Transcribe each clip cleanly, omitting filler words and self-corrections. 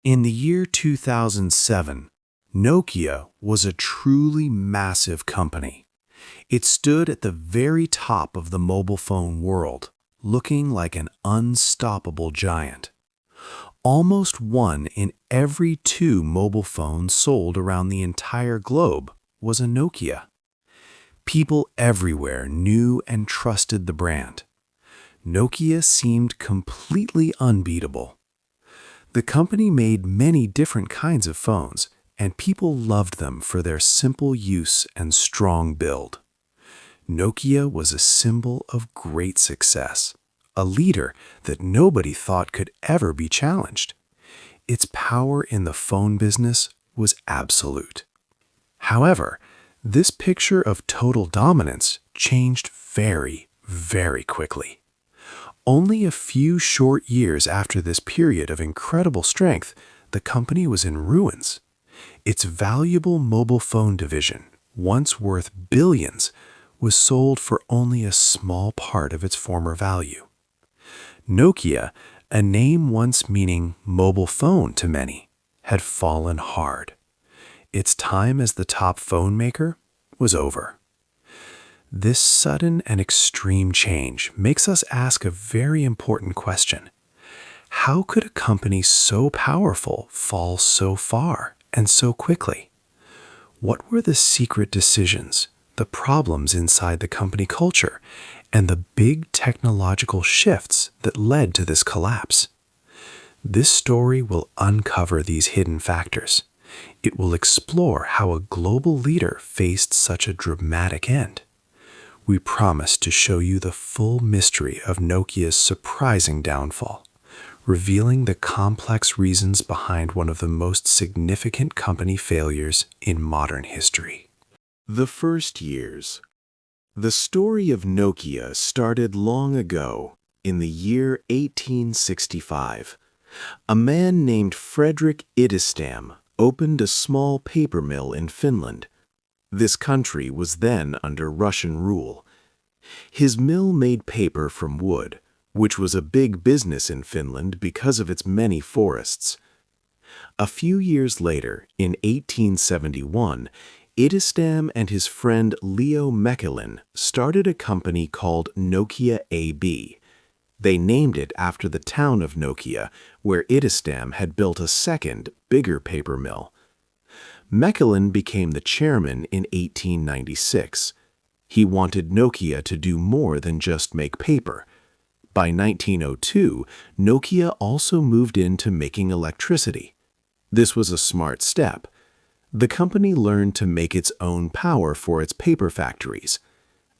In the year 2007, Nokia was a truly massive company. It stood at the very top of the mobile phone world, looking like an unstoppable giant. Almost one in every two mobile phones sold around the entire globe was a Nokia. People everywhere knew and trusted the brand. Nokia seemed completely unbeatable. The company made many different kinds of phones, and people loved them for their simple use and strong build. Nokia was a symbol of great success, a leader that nobody thought could ever be challenged. Its power in the phone business was absolute. However, this picture of total dominance changed very, very quickly. Only a few short years after this period of incredible strength, the company was in ruins. Its valuable mobile phone division, once worth billions, was sold for only a small part of its former value. Nokia, a name once meaning mobile phone to many, had fallen hard. Its time as the top phone maker was over. This sudden and extreme change makes us ask a very important question. How could a company so powerful fall so far and so quickly? What were the secret decisions, the problems inside the company culture, and the big technological shifts that led to this collapse? This story will uncover these hidden factors. It will explore how a global leader faced such a dramatic end. We promise to show you the full mystery of Nokia's surprising downfall, revealing the complex reasons behind one of the most significant company failures in modern history. The first years. The story of Nokia started long ago, in the year 1865. A man named Fredrik Idestam opened a small paper mill in Finland. This country was then under Russian rule. His mill made paper from wood, which was a big business in Finland because of its many forests. A few years later, in 1871, Idestam and his friend Leo Mechelin started a company called Nokia AB. They named it after the town of Nokia, where Idestam had built a second, bigger paper mill. Mechelin became the chairman in 1896. He wanted Nokia to do more than just make paper. By 1902, Nokia also moved into making electricity. This was a smart step. The company learned to make its own power for its paper factories.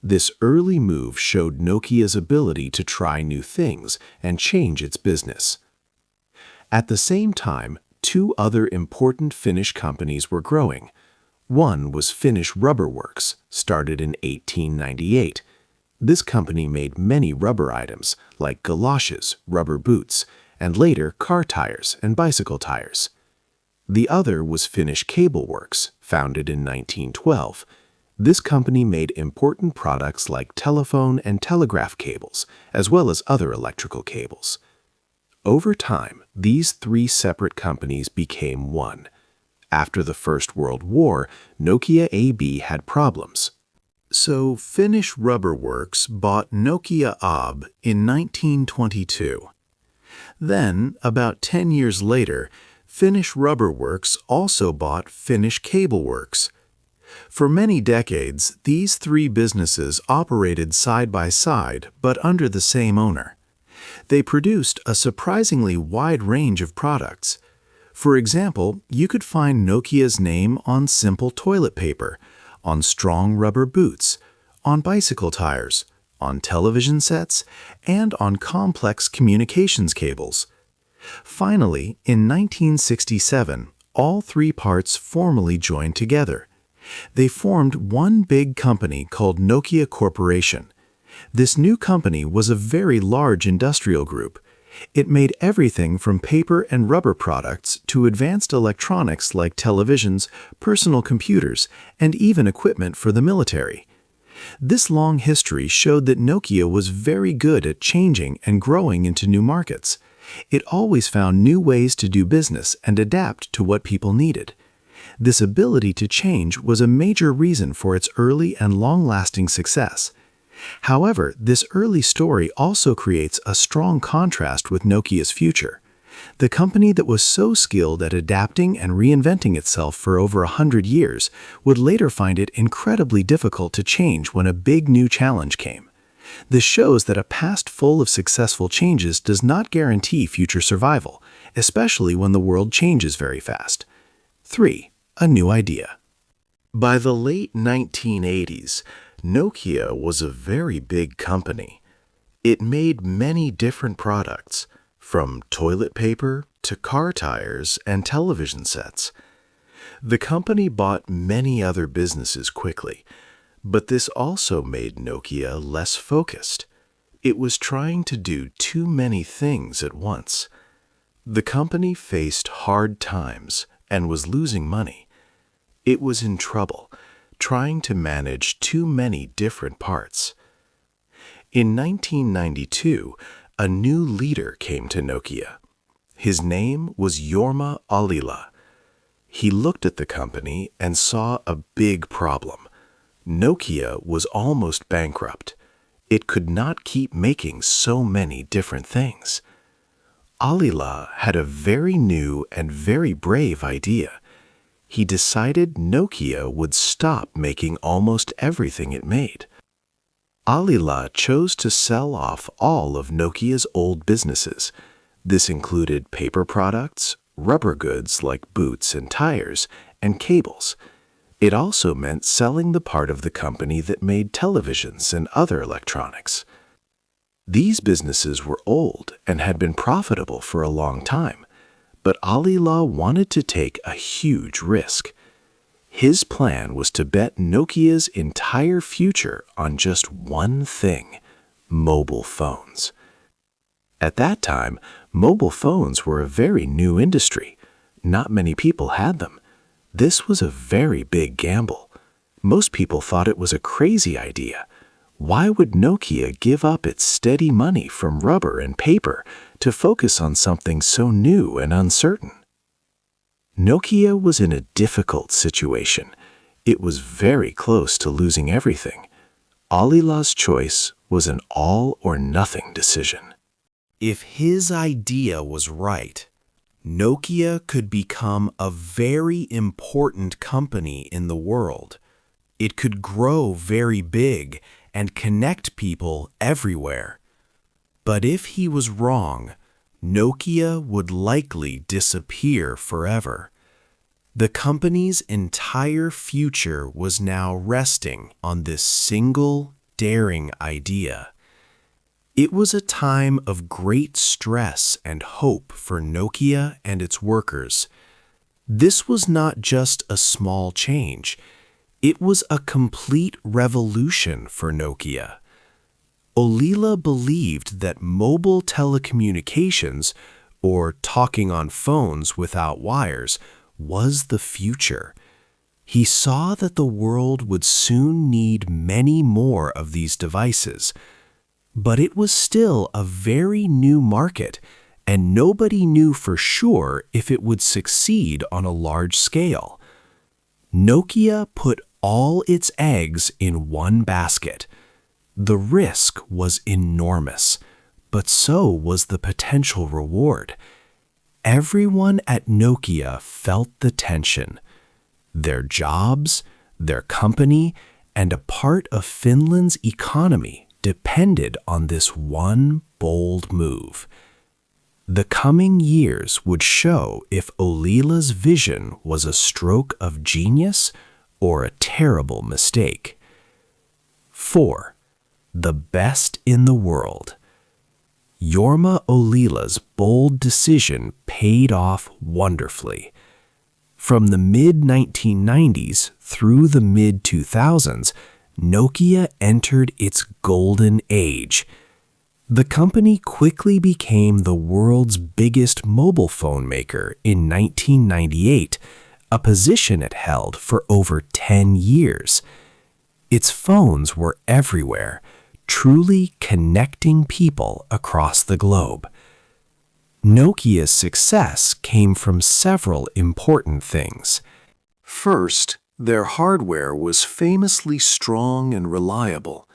This early move showed Nokia's ability to try new things and change its business. At the same time, two other important Finnish companies were growing. One was Finnish Rubber Works, started in 1898. This company made many rubber items, like galoshes, rubber boots, and later car tires and bicycle tires. The other was Finnish Cable Works, founded in 1912. This company made important products like telephone and telegraph cables, as well as other electrical cables. Over time, these three separate companies became one. After the First World War, Nokia AB had problems. So Finnish Rubber Works bought Nokia AB in 1922. Then, about 10 years later, Finnish Rubber Works also bought Finnish Cable Works. For many decades, these three businesses operated side by side, but under the same owner. They produced a surprisingly wide range of products. For example, you could find Nokia's name on simple toilet paper, on strong rubber boots, on bicycle tires, on television sets, and on complex communications cables. Finally, in 1967, all three parts formally joined together. They formed one big company called Nokia Corporation. This new company was a very large industrial group. It made everything from paper and rubber products to advanced electronics like televisions, personal computers, and even equipment for the military. This long history showed that Nokia was very good at changing and growing into new markets. It always found new ways to do business and adapt to what people needed. This ability to change was a major reason for its early and long-lasting success. However, this early story also creates a strong contrast with Nokia's future. The company that was so skilled at adapting and reinventing itself for over 100 years would later find it incredibly difficult to change when a big new challenge came. This shows that a past full of successful changes does not guarantee future survival, especially when the world changes very fast. 3. A new idea. By the late 1980s, Nokia was a very big company. It made many different products, from toilet paper to car tires and television sets. The company bought many other businesses quickly, but this also made Nokia less focused. It was trying to do too many things at once. The company faced hard times and was losing money. It was in trouble, trying to manage too many different parts. In 1992, a new leader came to Nokia. His name was Jorma Ollila. He looked at the company and saw a big problem. Nokia was almost bankrupt. It could not keep making so many different things. Ollila had a very new and very brave idea. He decided Nokia would stop making almost everything it made. Ollila chose to sell off all of Nokia's old businesses. This included paper products, rubber goods like boots and tires, and cables. It also meant selling the part of the company that made televisions and other electronics. These businesses were old and had been profitable for a long time, but Ollila wanted to take a huge risk. His plan was to bet Nokia's entire future on just one thing: mobile phones. At that time, mobile phones were a very new industry. Not many people had them. This was a very big gamble. Most people thought it was a crazy idea. Why would Nokia give up its steady money from rubber and paper to focus on something so new and uncertain? Nokia was in a difficult situation. It was very close to losing everything. Ollila's choice was an all-or-nothing decision. If his idea was right, Nokia could become a very important company in the world. It could grow very big and connect people everywhere. But if he was wrong, Nokia would likely disappear forever. The company's entire future was now resting on this single, daring idea. It was a time of great stress and hope for Nokia and its workers. This was not just a small change. It was a complete revolution for Nokia. Ollila believed that mobile telecommunications, or talking on phones without wires, was the future. He saw that the world would soon need many more of these devices. But it was still a very new market, and nobody knew for sure if it would succeed on a large scale. Nokia put all its eggs in one basket. The risk was enormous, but so was the potential reward. Everyone at Nokia felt the tension. Their jobs, their company, and a part of Finland's economy depended on this one bold move. The coming years would show if Ollila's vision was a stroke of genius or a terrible mistake. 4. The best in the world. Jorma Ollila's bold decision paid off wonderfully. From the mid-1990s through the mid-2000s, Nokia entered its golden age. The company quickly became the world's biggest mobile phone maker in 1998, a position it held for over 10 years. Its phones were everywhere, truly connecting people across the globe. Nokia's success came from several important things. First, their hardware was famously strong and reliable.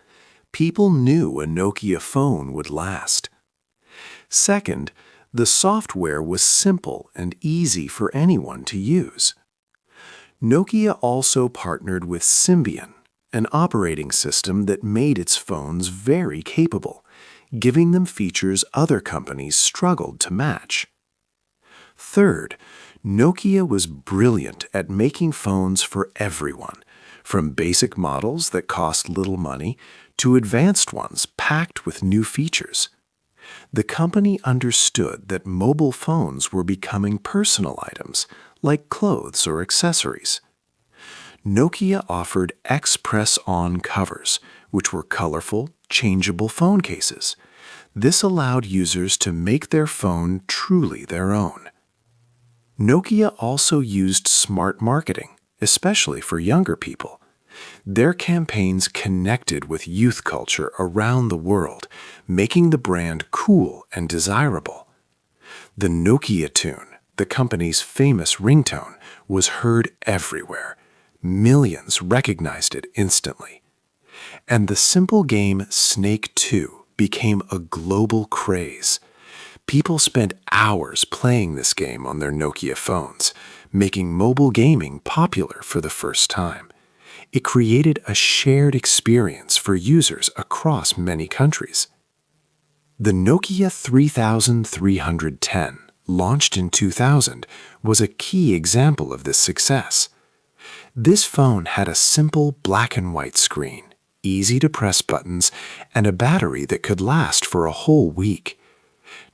People knew a Nokia phone would last. Second, the software was simple and easy for anyone to use. Nokia also partnered with Symbian, an operating system that made its phones very capable, giving them features other companies struggled to match. Third, Nokia was brilliant at making phones for everyone, from basic models that cost little money to advanced ones packed with new features. The company understood that mobile phones were becoming personal items, like clothes or accessories. Nokia offered X-Press-On covers, which were colorful, changeable phone cases. This allowed users to make their phone truly their own. Nokia also used smart marketing, especially for younger people. Their campaigns connected with youth culture around the world, making the brand cool and desirable. The Nokia tune, the company's famous ringtone, was heard everywhere. Millions recognized it instantly. And the simple game Snake 2 became a global craze. People spent hours playing this game on their Nokia phones, making mobile gaming popular for the first time. It created a shared experience for users across many countries. The Nokia 3310, launched in 2000, was a key example of this success. This phone had a simple black and white screen, easy-to-press buttons, and a battery that could last for a whole week.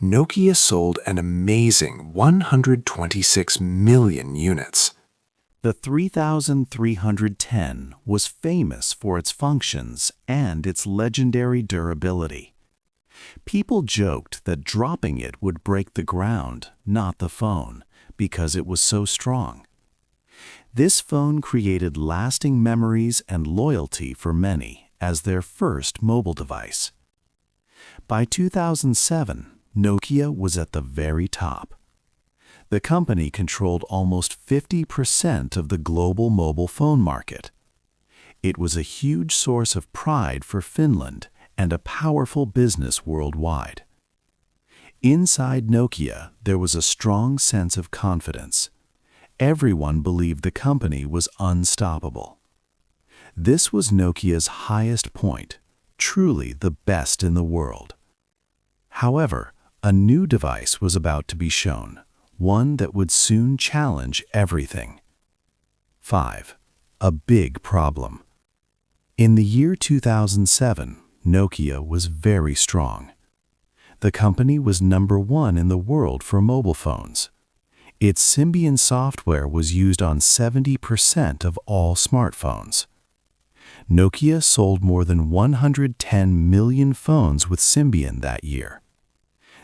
Nokia sold an amazing 126 million units. The 3310 was famous for its functions and its legendary durability. People joked that dropping it would break the ground, not the phone, because it was so strong. This phone created lasting memories and loyalty for many as their first mobile device. By 2007, Nokia was at the very top. The company controlled almost 50% of the global mobile phone market. It was a huge source of pride for Finland and a powerful business worldwide. Inside Nokia, there was a strong sense of confidence. Everyone believed the company was unstoppable. This was Nokia's highest point, truly the best in the world. However, a new device was about to be shown, one that would soon challenge everything. 5. A big problem. In the year 2007, Nokia was very strong. The company was #1 in the world for mobile phones. Its Symbian software was used on 70% of all smartphones. Nokia sold more than 110 million phones with Symbian that year.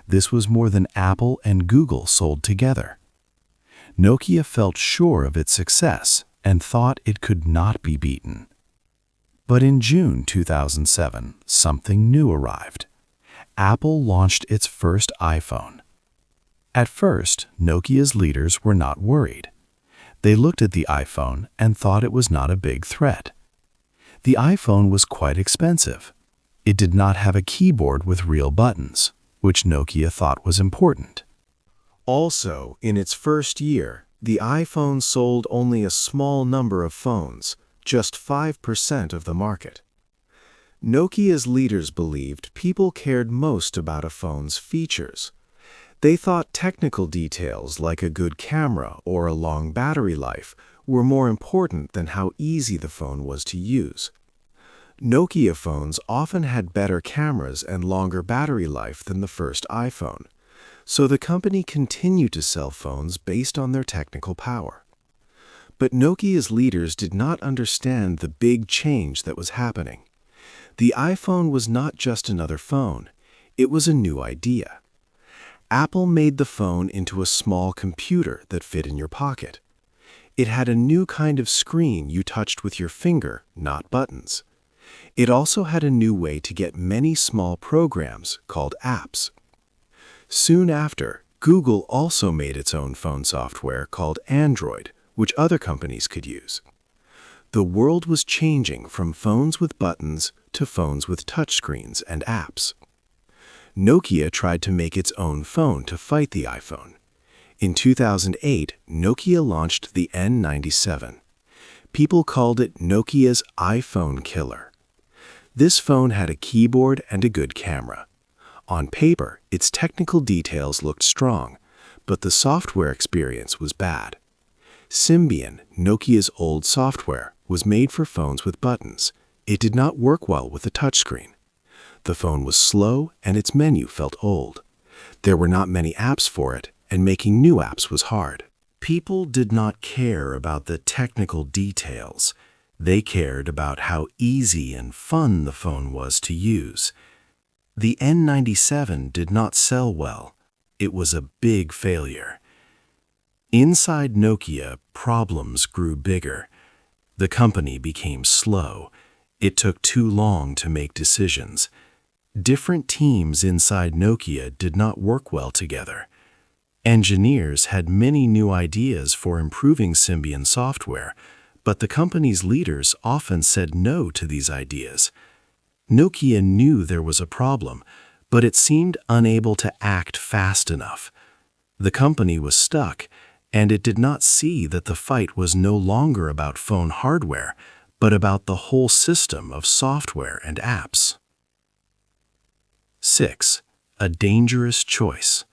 This was more than Apple and Google sold together. Nokia felt sure of its success and thought it could not be beaten. But in June 2007, something new arrived. Apple launched its first iPhone. At first, Nokia's leaders were not worried. They looked at the iPhone and thought it was not a big threat. The iPhone was quite expensive. It did not have a keyboard with real buttons, which Nokia thought was important. Also, in its first year, the iPhone sold only a small number of phones, just 5% of the market. Nokia's leaders believed people cared most about a phone's features. They thought technical details like a good camera or a long battery life were more important than how easy the phone was to use. Nokia phones often had better cameras and longer battery life than the first iPhone, so the company continued to sell phones based on their technical power. But Nokia's leaders did not understand the big change that was happening. The iPhone was not just another phone, it was a new idea. Apple made the phone into a small computer that fit in your pocket. It had a new kind of screen you touched with your finger, not buttons. It also had a new way to get many small programs called apps. Soon after, Google also made its own phone software called Android, which other companies could use. The world was changing from phones with buttons to phones with touchscreens and apps. Nokia tried to make its own phone to fight the iPhone. In 2008, Nokia launched the N97. People called it Nokia's iPhone killer. This phone had a keyboard and a good camera. On paper, its technical details looked strong, but the software experience was bad. Symbian, Nokia's old software, was made for phones with buttons. It did not work well with a touchscreen. The phone was slow and its menu felt old. There were not many apps for it, and making new apps was hard. People did not care about the technical details. They cared about how easy and fun the phone was to use. The N97 did not sell well. It was a big failure. Inside Nokia, problems grew bigger. The company became slow. It took too long to make decisions. Different teams inside Nokia did not work well together. Engineers had many new ideas for improving Symbian software, but the company's leaders often said no to these ideas. Nokia knew there was a problem, but it seemed unable to act fast enough. The company was stuck, and it did not see that the fight was no longer about phone hardware, but about the whole system of software and apps. 6. A dangerous choice.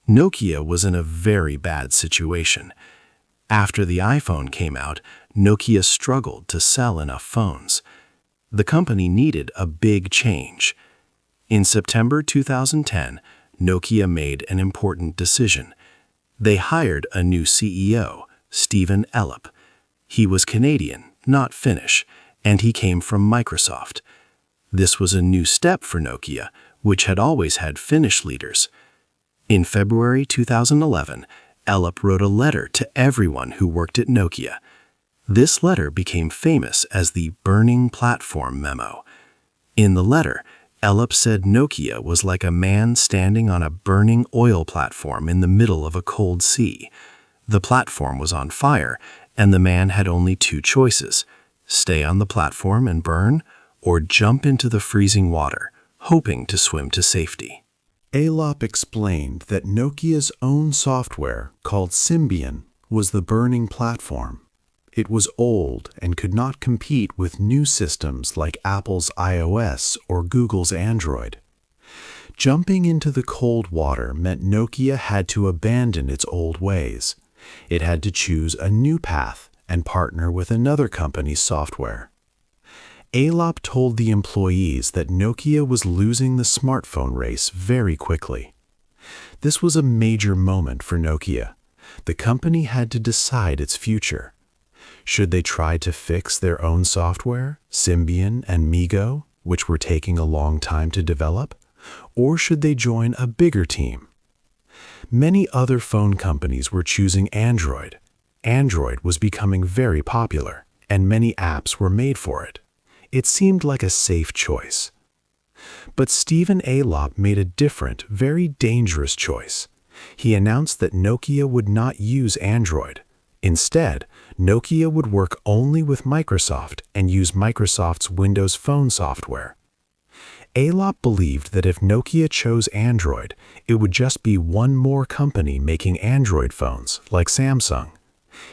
Nokia was in a very bad situation. After the iPhone came out, Nokia struggled to sell enough phones. The company needed a big change. In September 2010, Nokia made an important decision. They hired a new CEO, Stephen Elop. He was Canadian, not Finnish, and he came from Microsoft. This was a new step for Nokia, which had always had Finnish leaders. In February 2011, Elop wrote a letter to everyone who worked at Nokia. This letter became famous as the Burning Platform Memo. In the letter, Elop said Nokia was like a man standing on a burning oil platform in the middle of a cold sea. The platform was on fire, and the man had only two choices: stay on the platform and burn, or jump into the freezing water, hoping to swim to safety. Elop explained that Nokia's own software, called Symbian, was the burning platform. It was old and could not compete with new systems like Apple's iOS or Google's Android. Jumping into the cold water meant Nokia had to abandon its old ways. It had to choose a new path and partner with another company's software. Elop told the employees that Nokia was losing the smartphone race very quickly. This was a major moment for Nokia. The company had to decide its future. Should they try to fix their own software, Symbian and MeeGo, which were taking a long time to develop, or should they join a bigger team? Many other phone companies were choosing Android. Android was becoming very popular, and many apps were made for it. It seemed like a safe choice. But Stephen Elop made a different, very dangerous choice. He announced that Nokia would not use Android. Instead, Nokia would work only with Microsoft and use Microsoft's Windows Phone software. Elop believed that if Nokia chose Android, it would just be one more company making Android phones, like Samsung.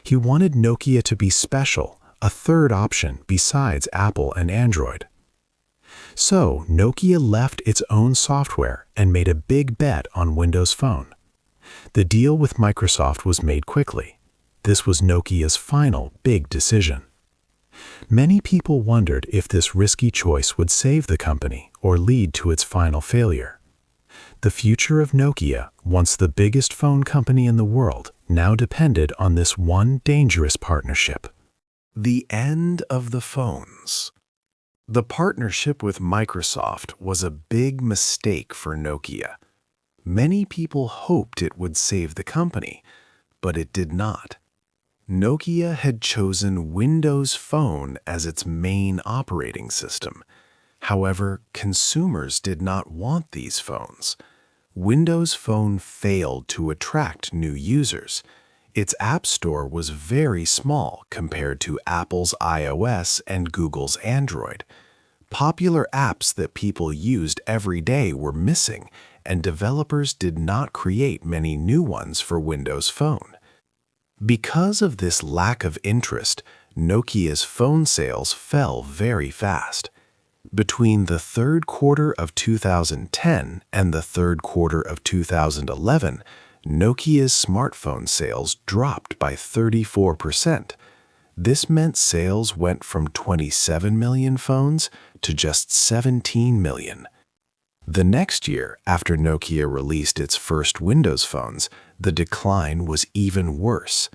He wanted Nokia to be special, a third option besides Apple and Android. So, Nokia left its own software and made a big bet on Windows Phone. The deal with Microsoft was made quickly. This was Nokia's final big decision. Many people wondered if this risky choice would save the company or lead to its final failure. The future of Nokia, once the biggest phone company in the world, now depended on this one dangerous partnership. The end of the phones. The partnership with Microsoft was a big mistake for Nokia. Many people hoped it would save the company, but it did not. Nokia had chosen Windows Phone as its main operating system. However, consumers did not want these phones. Windows Phone failed to attract new users. Its App Store was very small compared to Apple's iOS and Google's Android. Popular apps that people used every day were missing, and developers did not create many new ones for Windows Phone. Because of this lack of interest, Nokia's phone sales fell very fast. Between the third quarter of 2010 and the third quarter of 2011, Nokia's smartphone sales dropped by 34%. This meant sales went from 27 million phones to just 17 million. The next year, after Nokia released its first Windows phones, the decline was even worse.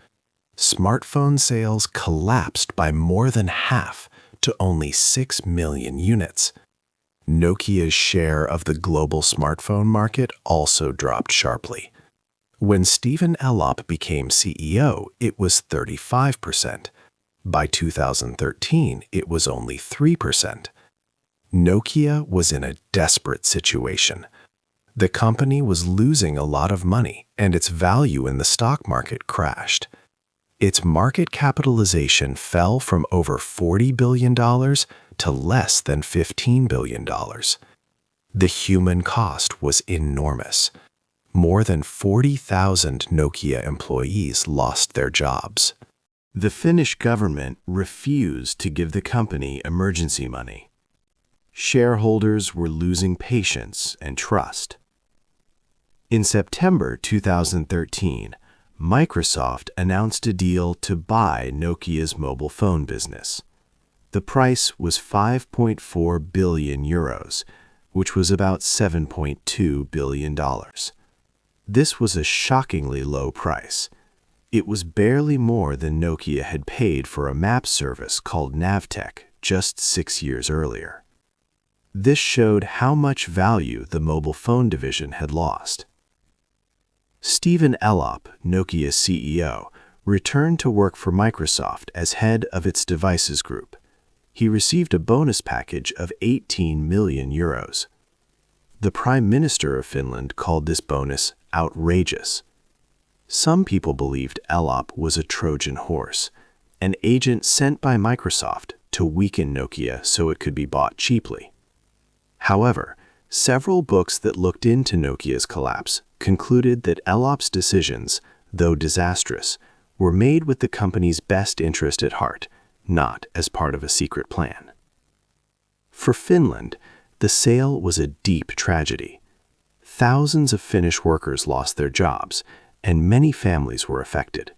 Smartphone sales collapsed by more than half to only 6 million units. Nokia's share of the global smartphone market also dropped sharply. When Stephen Elop became CEO, it was 35%. By 2013, it was only 3%. Nokia was in a desperate situation. The company was losing a lot of money, and its value in the stock market crashed. Its market capitalization fell from over $40 billion to less than $15 billion. The human cost was enormous. More than 40,000 Nokia employees lost their jobs. The Finnish government refused to give the company emergency money. Shareholders were losing patience and trust. In September 2013, Microsoft announced a deal to buy Nokia's mobile phone business. The price was 5.4 billion euros, which was about $7.2 billion. This was a shockingly low price. It was barely more than Nokia had paid for a map service called Navteq just 6 years earlier. This showed how much value the mobile phone division had lost. Stephen Elop, Nokia's CEO, returned to work for Microsoft as head of its devices group. He received a bonus package of 18 million euros. The Prime Minister of Finland called this bonus outrageous. Some people believed Elop was a Trojan horse, an agent sent by Microsoft to weaken Nokia so it could be bought cheaply. However, several books that looked into Nokia's collapse concluded that Elop's decisions, though disastrous, were made with the company's best interest at heart, not as part of a secret plan. For Finland, the sale was a deep tragedy. Thousands of Finnish workers lost their jobs, and many families were affected.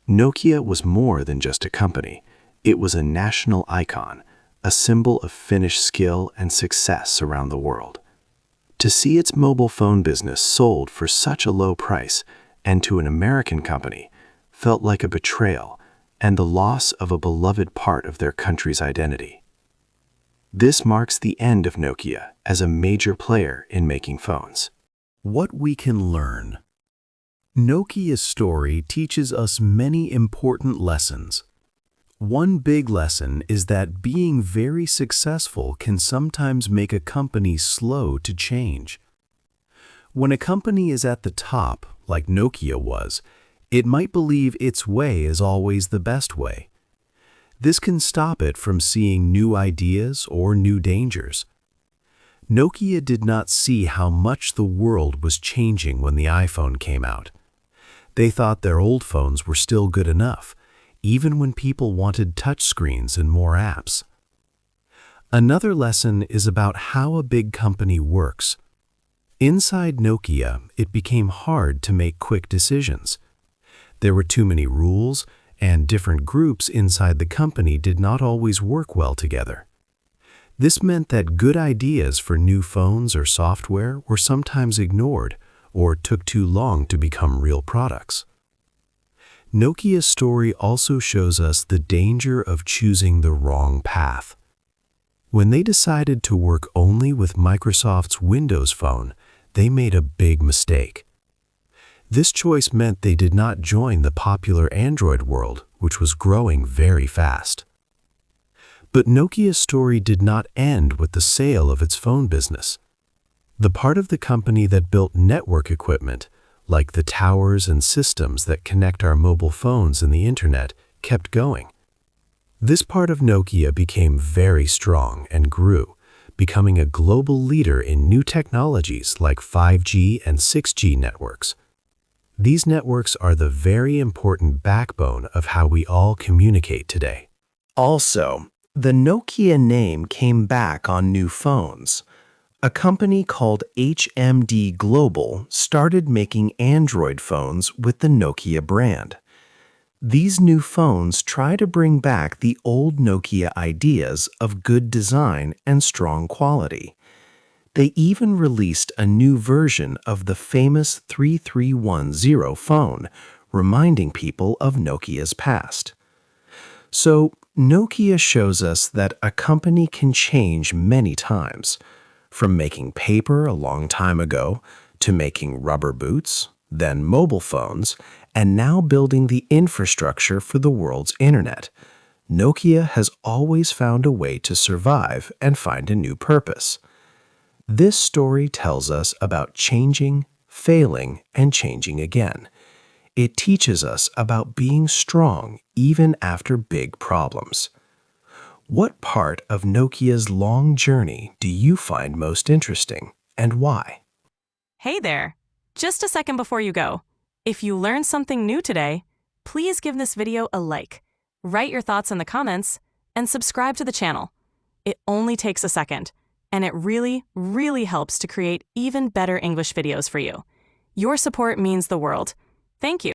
Nokia was more than just a company. It was a national icon, a symbol of Finnish skill and success around the world. To see its mobile phone business sold for such a low price and to an American company felt like a betrayal and the loss of a beloved part of their country's identity. This marks the end of Nokia as a major player in making phones. What we can learn. Nokia's story teaches us many important lessons. One big lesson is that being very successful can sometimes make a company slow to change. When a company is at the top, like Nokia was, it might believe its way is always the best way. This can stop it from seeing new ideas or new dangers. Nokia did not see how much the world was changing when the iPhone came out. They thought their old phones were still good enough, even when people wanted touchscreens and more apps. Another lesson is about how a big company works. Inside Nokia, it became hard to make quick decisions. There were too many rules, and different groups inside the company did not always work well together. This meant that good ideas for new phones or software were sometimes ignored or took too long to become real products. Nokia's story also shows us the danger of choosing the wrong path. When they decided to work only with Microsoft's Windows Phone, they made a big mistake. This choice meant they did not join the popular Android world, which was growing very fast. But Nokia's story did not end with the sale of its phone business. The part of the company that built network equipment, like the towers and systems that connect our mobile phones and the internet, kept going. This part of Nokia became very strong and grew, becoming a global leader in new technologies like 5G and 6G networks. These networks are the very important backbone of how we all communicate today. Also, the Nokia name came back on new phones. A company called HMD Global started making Android phones with the Nokia brand. These new phones try to bring back the old Nokia ideas of good design and strong quality. They even released a new version of the famous 3310 phone, reminding people of Nokia's past. So, Nokia shows us that a company can change many times, from making paper a long time ago to making rubber boots, then mobile phones, and now building the infrastructure for the world's internet. Nokia has always found a way to survive and find a new purpose. This story tells us about changing, failing, and changing again. It teaches us about being strong even after big problems. What part of Nokia's long journey do you find most interesting, and why? Hey there! Just a second before you go. If you learned something new today, please give this video a like, write your thoughts in the comments, and subscribe to the channel. It only takes a second, and it really, really helps to create even better English videos for you. Your support means the world. Thank you.